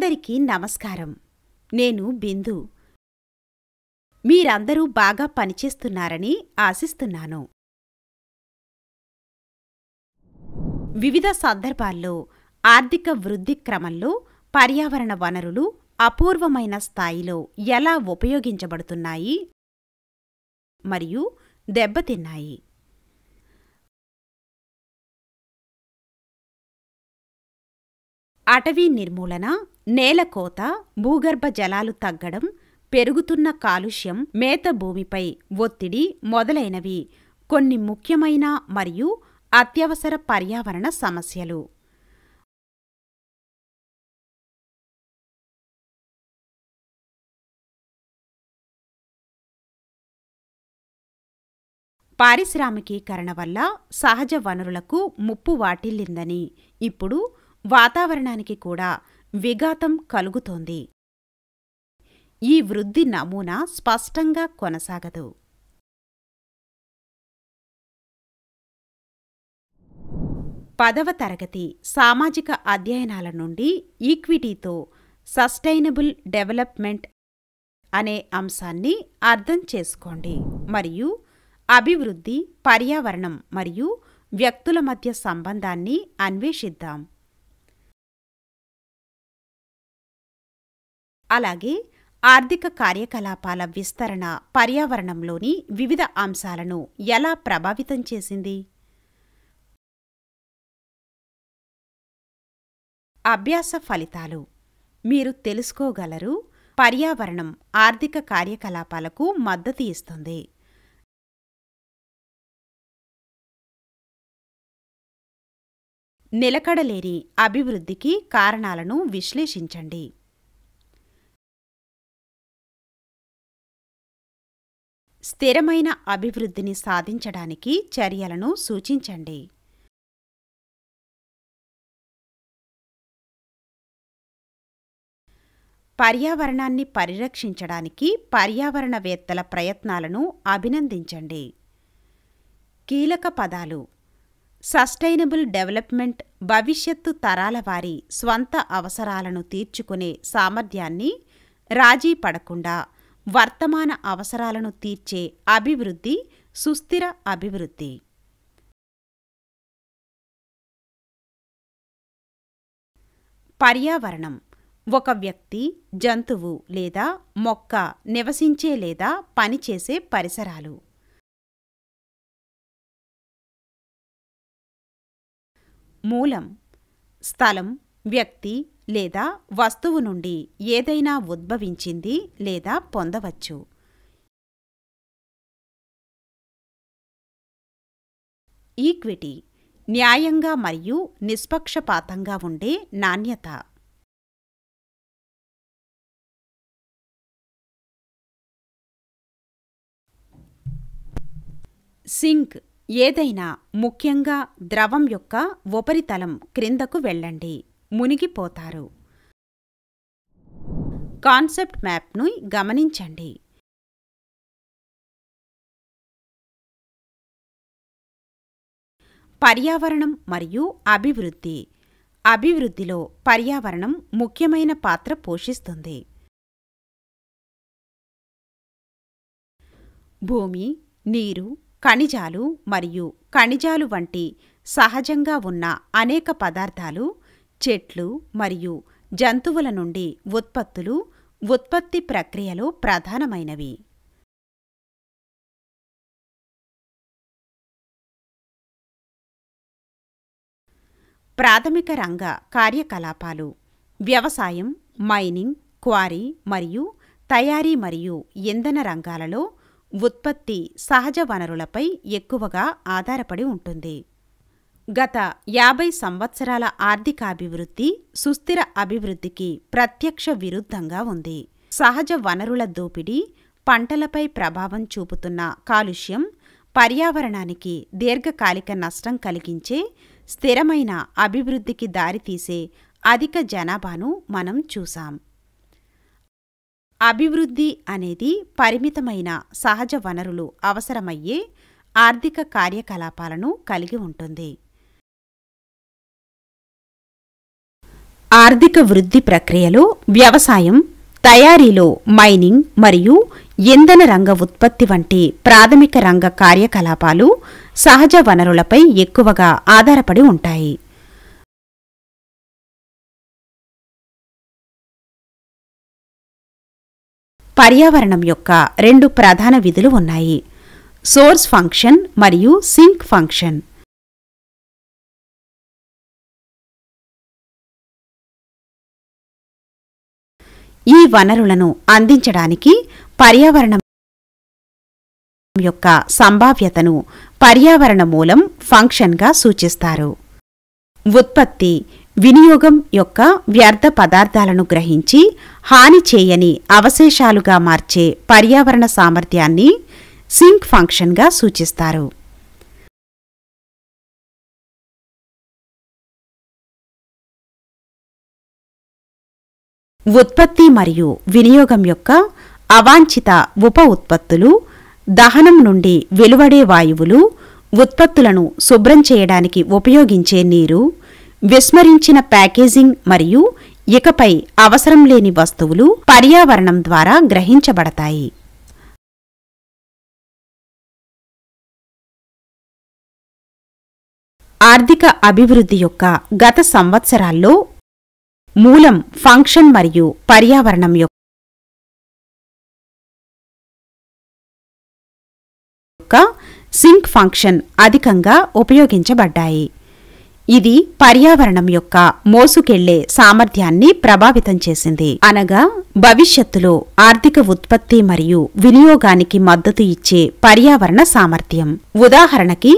అందరికీ నమస్కారం. నేను బిందు. మీరందరూ బాగా పనిచేస్తున్నారని ఆశిస్తున్నాను. వివిధ సందర్భాల్లో ఆర్థిక వృద్ధి క్రమంలో పర్యావరణ వనరులు అపూర్వమైన స్థాయిలో ఎలా ఉపయోగించబడుతున్నాయి మరియు దెబ్బతిన్నాయి. అటవీ నిర్మూలన, నేల కోత, భూగర్భ జలాలు తగ్గడం, పెరుగుతున్న కాలుష్యం, మేత భూమిపై ఒత్తిడి మొదలైనవి కొన్ని ముఖ్యమైన మరియు అత్యవసర పర్యావరణ సమస్యలు. పారిశ్రామికీకరణ వల్ల సహజ వనరులకు ముప్పు వాటిల్లిందని, ఇప్పుడు వాతావరణానికి కూడా విఘాతం కలుగుతోంది. ఈ వృద్ధి నమూనా స్పష్టంగా కొనసాగదు. పదవ తరగతి సామాజిక అధ్యయనాల నుండి ఈక్విటీతో సస్టైనబుల్ డెవలప్మెంట్ అనే అంశాన్ని అర్థం చేసుకోండి మరియు అభివృద్ధి, పర్యావరణం మరియు వ్యక్తుల మధ్య సంబంధాన్ని అన్వేషిద్దాం. అలాగే ఆర్థిక కార్యకలాపాల విస్తరణ పర్యావరణంలోని వివిధ అంశాలను ఎలా ప్రభావితం చేసింది? అభ్యాస ఫలితాలు. మీరు తెలుసుకోగలరు, పర్యావరణం ఆర్థిక కార్యకలాపాలకు మద్దతు ఇస్తుంది. నిలకడలేని అభివృద్ధికి కారణాలను విశ్లేషించండి. స్థిరమైన అభివృద్ధిని సాధించడానికి చర్యలను సూచించండి. పర్యావరణాన్ని పరిరక్షించడానికి పర్యావరణవేత్తల ప్రయత్నాలను అభినందించండి. కీలక పదాలు: సస్టైనబుల్ డెవలప్మెంట్ భవిష్యత్తు తరాల వారి స్వంత అవసరాలను తీర్చుకునే సామర్థ్యాన్ని రాజీ పడకుండా వర్తమాన అవసరాలను తీర్చే అభివృద్ధి సుస్థిర అభివృద్ధి. పర్యావరణం ఒక వ్యక్తి, జంతువు లేదా మొక్క నివసించే లేదా పనిచేసే పరిసరాలు. మూలం స్థలం, వ్యక్తి లేదా వస్తువు నుండి ఏదైనా ఉద్భవించింది లేదా పొందవచ్చు. ఈక్విటీ న్యాయంగా మరియు నిష్పక్షపాతంగా ఉండే నాణ్యత. సింక్ ఏదైనా, ముఖ్యంగా ద్రవం యొక్క ఉపరితలం క్రిందకు వెళ్ళండి, మునిగిపోతారు. కాన్సెప్ట్ మ్యాప్ను గమనించండి. పర్యావరణం మరియు అభివృద్ధి. అభివృద్ధిలో పర్యావరణం ముఖ్యమైన పాత్ర పోషిస్తుంది. భూమి, నీరు, ఖనిజాలు మరియు ఖనిజాలు వంటి సహజంగా ఉన్న అనేక పదార్థాలు, చెట్లు మరియు జంతువుల నుండి ఉత్పత్తులు ఉత్పత్తి ప్రక్రియలో ప్రధానమైనవి. ప్రాథమిక రంగ కార్యకలాపాలు: వ్యవసాయం, మైనింగ్, క్వారీ మరియు తయారీ మరియు ఇంధన రంగాలలో ఉత్పత్తి సహజ వనరులపై ఎక్కువగా ఆధారపడి ఉంటుంది. గత 50 సంవత్సరాల ఆర్థికాభివృద్ధి సుస్థిర అభివృద్ధికి ప్రత్యక్ష విరుద్ధంగా ఉంది. సహజ వనరుల దోపిడీ, పంటలపై ప్రభావం చూపుతున్న కాలుష్యం, పర్యావరణానికి దీర్ఘకాలిక నష్టం కలిగించే స్థిరమైన అభివృద్ధికి దారితీసే అధిక జనాభాను మనం చూశాం. అభివృద్ధి అనేది పరిమితమైన సహజ వనరులు అవసరమయ్యే ఆర్థిక కార్యకలాపాలను కలిగి ఉంటుంది. ఆర్థిక వృద్ధి ప్రక్రియలో వ్యవసాయం, తయారీలో మైనింగ్ మరియు ఇంధన రంగ ఉత్పత్తి వంటి ప్రాథమిక రంగ కార్యకలాపాలు సహజ వనరులపై ఎక్కువగా ఆధారపడి ఉంటాయి. పర్యావరణం యొక్క రెండు ప్రధాన విధులు ఉన్నాయి: సోర్స్ ఫంక్షన్ మరియు సింక్ ఫంక్షన్. ఈ వనరులను అందించడానికి పర్యావరణం యొక్క సంభావ్యతను పర్యావరణ మూలం ఫంక్షన్గా సూచిస్తారు. ఉత్పత్తి, వినియోగం యొక్క వ్యర్థ పదార్థాలను గ్రహించి హాని చేయని అవశేషాలుగా మార్చే పర్యావరణ సామర్థ్యాన్ని సింక్ ఫంక్షన్గా సూచిస్తారు. ఉత్పత్తి మరియు వినియోగం యొక్క అవాంఛిత ఉప ఉత్పత్తులు, దహనం నుండి వెలువడే వాయువులు, ఉత్పత్తులను శుభ్రం చేయడానికి ఉపయోగించే నీరు, విస్మరించిన ప్యాకేజింగ్ మరియు ఇకపై అవసరం లేని వస్తువులు పర్యావరణం ద్వారా గ్రహించబడతాయి. ఆర్థిక అభివృద్ధి యొక్క గత సంవత్సరాల్లో మూలం ఫంక్షన్ మరియు పర్యావరణం యొక్క సింక్ ఫంక్షన్ అధికంగా ఉపయోగించబడ్డాయి. ఇది పర్యావరణం యొక్క మోసుకెళ్లే సామర్థ్యాన్ని ప్రభావితం చేసింది. అనగా భవిష్యత్తులో ఆర్థిక ఉత్పత్తి మరియు వినియోగానికి మద్దతు ఇచ్చే పర్యావరణ సామర్థ్యం. ఉదాహరణకి,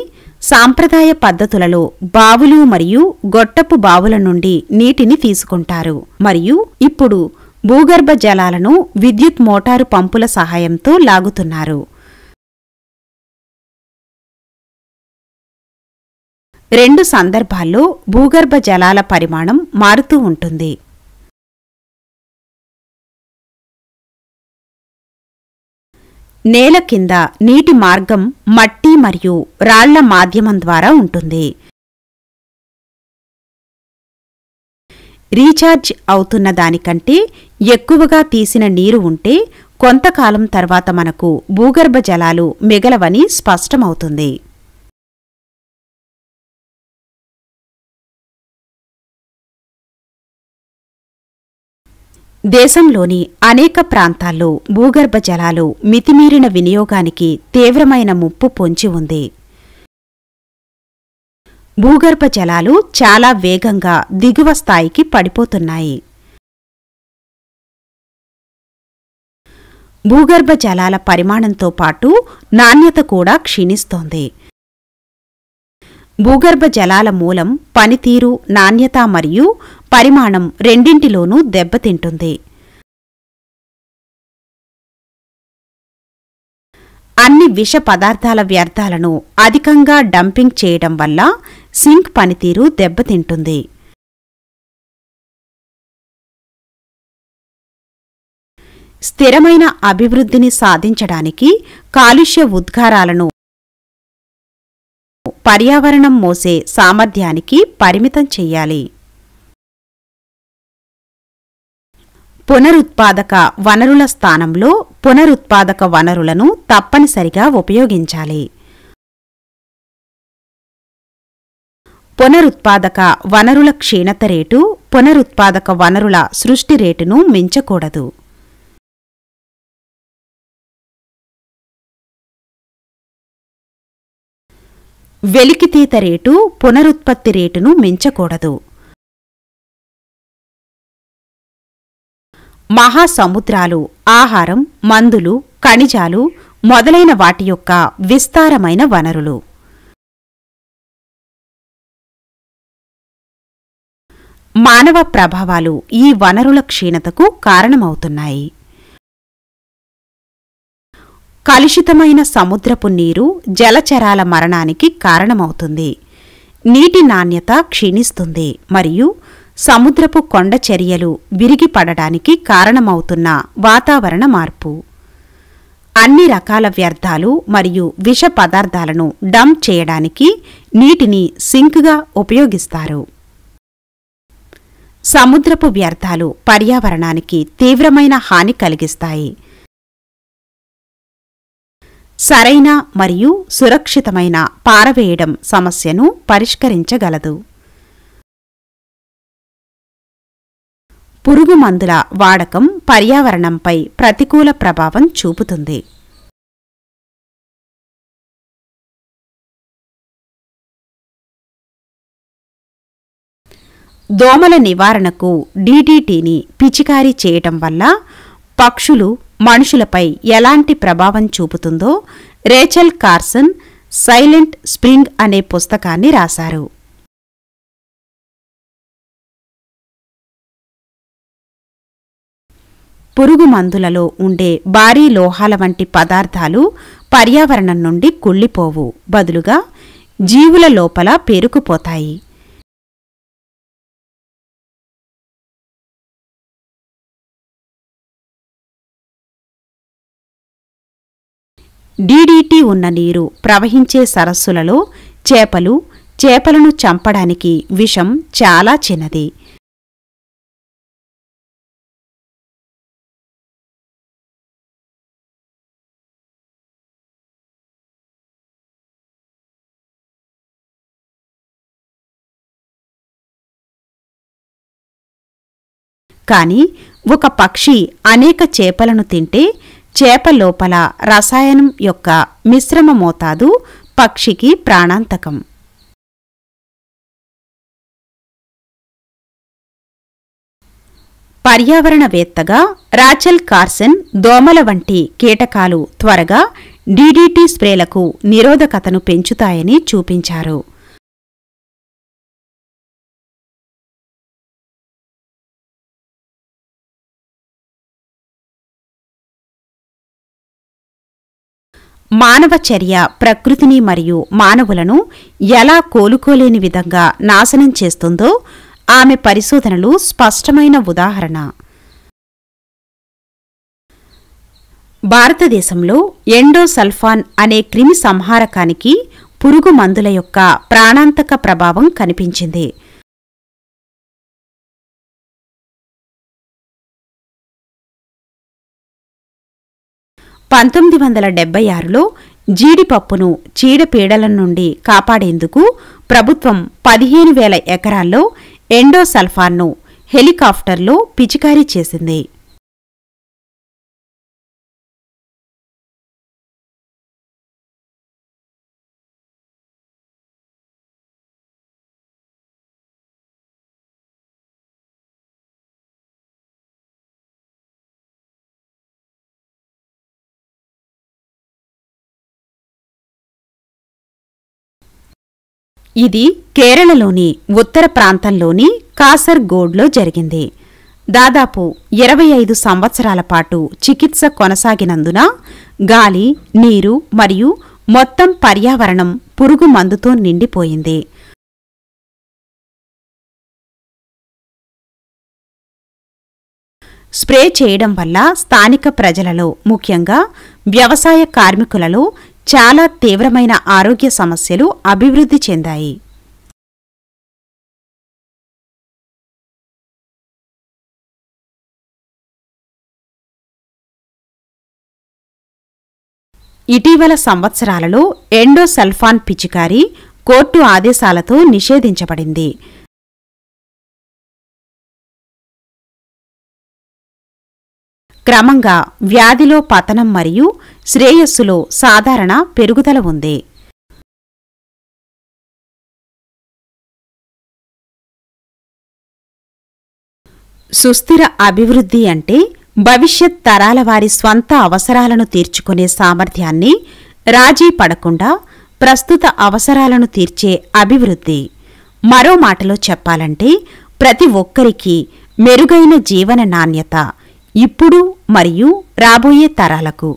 సాంప్రదాయ పద్ధతులలో బావులు మరియు గొట్టపు బావుల నుండి నీటిని తీసుకుంటారు మరియు ఇప్పుడు భూగర్భ జలాలను విద్యుత్ మోటారు పంపుల సహాయంతో లాగుతున్నారు. రెండు సందర్భాల్లో భూగర్భ జలాల పరిమాణం మారుతూ ఉంటుంది. నేల కింద నీటి మార్గం మట్టి మరియు రాళ్ల మాధ్యమం ద్వారా ఉంటుంది. రీఛార్జ్ అవుతున్న దానికంటే ఎక్కువగా తీసిన నీరు ఉంటే కొంతకాలం తర్వాత మనకు భూగర్భ జలాలు మిగలవని స్పష్టమవుతుంది. దేశంలోని అనేక ప్రాంతాల్లో భూగర్భ జలాలు మితిమీరిన వినియోగానికి తీవ్రమైన ముప్పు పొంచి ఉంది. భూగర్భ జలాలు చాలా వేగంగా దిగువ స్థాయికి పడిపోతున్నాయి. భూగర్భ జలాల పరిమాణంతో పాటు నాణ్యత కూడా క్షీణిస్తోంది. భూగర్భ జలాల మూలం, పనితీరు, నాణ్యత మరియు పరిమాణం రెండింటిలోనూ దెబ్బతింటుంది. అన్ని విష పదార్థాల వ్యర్థాలను అధికంగా డంపింగ్ చేయడం వల్ల సింక్ పనితీరు దెబ్బతింటుంది. స్థిరమైన అభివృద్ధిని సాధించడానికి కాలుష్య ఉద్గారాలను పర్యావరణం మోసే సామర్థ్యానికి పరిమితం చెయ్యాలి. పునరుత్పాదక వనరుల స్థానంలో పునరుత్పాదక వనరులను తప్పనిసరిగా ఉపయోగించాలి. పునరుత్పాదక వనరుల క్షీణత రేటు పునరుత్పాదక వనరుల సృష్టి రేటును మించకూడదు. వెలికితీత రేటు పునరుత్పత్తి రేటును మించకూడదు. మహాసముద్రాలు ఆహారం, మందులు, ఖనిజాలు మొదలైన వాటి యొక్క విస్తారమైన వనరులు. మానవ ప్రభావాలు ఈ వనరుల క్షీణతకు కారణమవుతున్నాయి. కలుషితమైన సముద్రపు నీరు జలచరాల మరణానికి కారణమవుతుంది. నీటి నాణ్యత క్షీణిస్తుంది మరియు సముద్రపు కొండ చర్యలు విరిగిపడడానికి కారణమవుతున్న వాతావరణ మార్పు. అన్ని రకాల వ్యర్థాలు మరియు విష పదార్థాలను డంప్ చేయడానికి నీటిని సింక్గా ఉపయోగిస్తారు. సముద్రపు వ్యర్థాలు పర్యావరణానికి తీవ్రమైన హాని కలిగిస్తాయి. సరైన మరియు సురక్షితమైన పారవేయడం సమస్యను పరిష్కరించగలదు. పురుగుమందుల వాడకం పర్యావరణంపై ప్రతికూల ప్రభావం చూపుతుంది. దోమల నివారణకు DDTని పిచికారీ చేయటం వల్ల పక్షులు, మనుషులపై ఎలాంటి ప్రభావం చూపుతుందో రేచల్ కార్సన్ సైలెంట్ స్ప్రింగ్ అనే పుస్తకాన్ని రాశారు. పురుగుమందులలో ఉండే భారీ లోహాల వంటి పదార్థాలు పర్యావరణం నుండి కుళ్ళిపోవు, బదులుగా జీవుల లోపల పేరుకుపోతాయి. DDT ఉన్న నీరు ప్రవహించే సరస్సులలో చేపలను చంపడానికి విషం చాలా చిన్నది. కాని ఒక పక్షి అనేక చేపలను తింటే చేప లోపల రసాయనం యొక్క మిశ్రమ మోతాదు పక్షికి ప్రాణాంతకం. పర్యావరణవేత్తగా రాచెల్ కార్సన్ దోమల వంటి కీటకాలు త్వరగా DDT స్ప్రేలకు నిరోధకతను పెంచుతాయని చూపించారు. మానవ చర్య ప్రకృతిని మరియు మానవులను ఎలా కోలుకోలేని విధంగా నాశనం చేస్తుందో ఆమె పరిశోధనలు స్పష్టమైన ఉదాహరణ. భారతదేశంలో ఎండోసల్ఫాన్ అనే క్రిమి సంహారకానికి పురుగు మందుల యొక్క ప్రాణాంతక ప్రభావం కనిపించింది. (1976లో జీడిపప్పును చీడపీడల నుండి కాపాడేందుకు ప్రభుత్వం 15,000 ఎకరాల్లో ఎండోసల్ఫాన్ను హెలికాప్టర్లో పిచికారీ చేసింది. ఇది కేరళలోని ఉత్తర ప్రాంతంలోని కాసర్గోడ్లో జరిగింది. దాదాపు 25 సంవత్సరాల పాటు చికిత్స కొనసాగినందున గాలి, నీరు మరియు మొత్తం పర్యావరణం పురుగు మందుతో నిండిపోయింది. స్ప్రే చేయడం వల్ల స్థానిక ప్రజలలో, ముఖ్యంగా వ్యవసాయ కార్మికులలో చాలా తీవ్రమైన ఆరోగ్య సమస్యలు అభివృద్ధి చెందాయి. ఇటీవల సంవత్సరాలలో ఎండోసల్ఫాన్ పిచికారీ కోర్టు ఆదేశాలతో నిషేధించబడింది. క్రమంగా వ్యాధిలో పతనం మరియు శ్రేయస్సులో సాధారణ పెరుగుదల ఉంది. సుస్థిర అభివృద్ధి అంటే భవిష్యత్ తరాల వారి స్వంత అవసరాలను తీర్చుకునే సామర్థ్యాన్ని రాజీ పడకుండా ప్రస్తుత అవసరాలను తీర్చే అభివృద్ధి. మరో మాటలో చెప్పాలంటే ప్రతి ఒక్కరికి మెరుగైన జీవన నాణ్యత, ఇప్పుడు మరియు రాబోయే తరాలకు.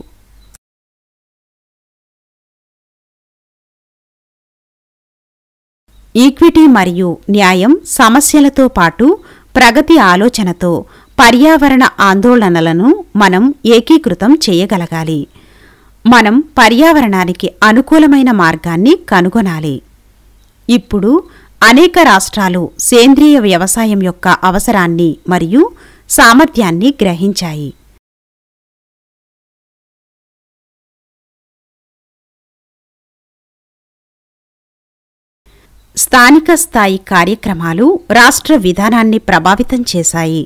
ఈక్విటీ మరియు న్యాయం సమస్యలతో పాటు ప్రగతి ఆలోచనతో పర్యావరణ ఆందోళనలను మనం ఏకీకృతం చేయగలగాలి. మనం పర్యావరణానికి అనుకూలమైన మార్గాన్ని కనుగొనాలి. ఇప్పుడు అనేక రాష్ట్రాలు సేంద్రియ వ్యవసాయం యొక్క అవసరాన్ని మరియు సామర్థ్యాన్ని గ్రహించాయి. స్థానిక స్థాయి కార్యక్రమాలు రాష్ట్ర విధానాన్ని ప్రభావితం చేశాయి.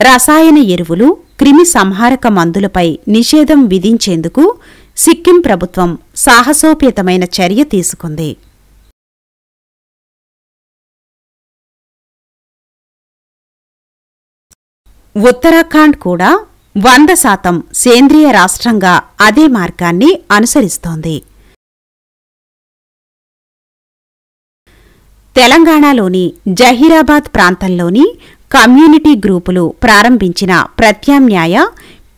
రసాయన ఎరువులు, క్రిమి సంహారక మందులపై నిషేధం విధించేందుకు సిక్కిం ప్రభుత్వం సాహసోపేతమైన చర్య తీసుకుంది. ఉత్తరాఖండ్ కూడా 100% సేంద్రియ రాష్ట్రంగా అదే మార్గాన్ని అనుసరిస్తోంది. తెలంగాణలోని జహీరాబాద్ ప్రాంతంలోని కమ్యూనిటీ గ్రూపులు ప్రారంభించిన ప్రత్యామ్నాయ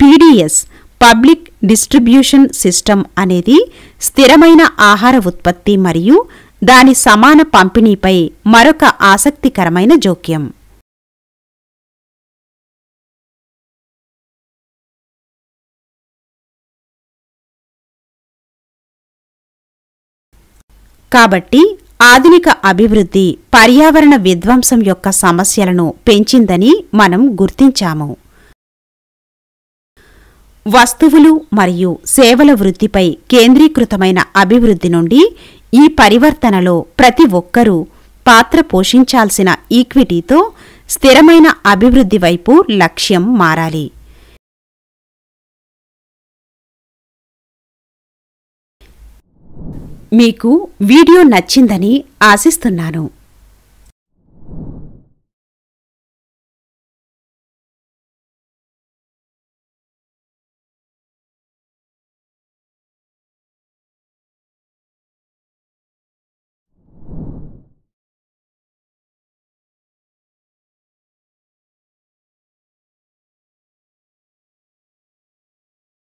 పీడీఎస్ పబ్లిక్ డిస్ట్రిబ్యూషన్ సిస్టమ్ అనేది స్థిరమైన ఆహార ఉత్పత్తి మరియు దాని సమాన పంపిణీపై మరొక ఆసక్తికరమైన జోక్యం. కాబట్టి ఆధునిక అభివృద్ధి పర్యావరణ విధ్వంసం యొక్క సమస్యలను పెంచిందని మనం గుర్తించాము. వస్తువులు మరియు సేవల వృద్ధిపై కేంద్రీకృతమైన అభివృద్ధి నుండి ఈ పరివర్తనలో ప్రతి ఒక్కరూ పాత్ర పోషించాల్సిన ఈక్విటీతో స్థిరమైన అభివృద్ధి వైపు లక్ష్యం మారాలి. మీకు వీడియో నచ్చిందని ఆశిస్తున్నాను.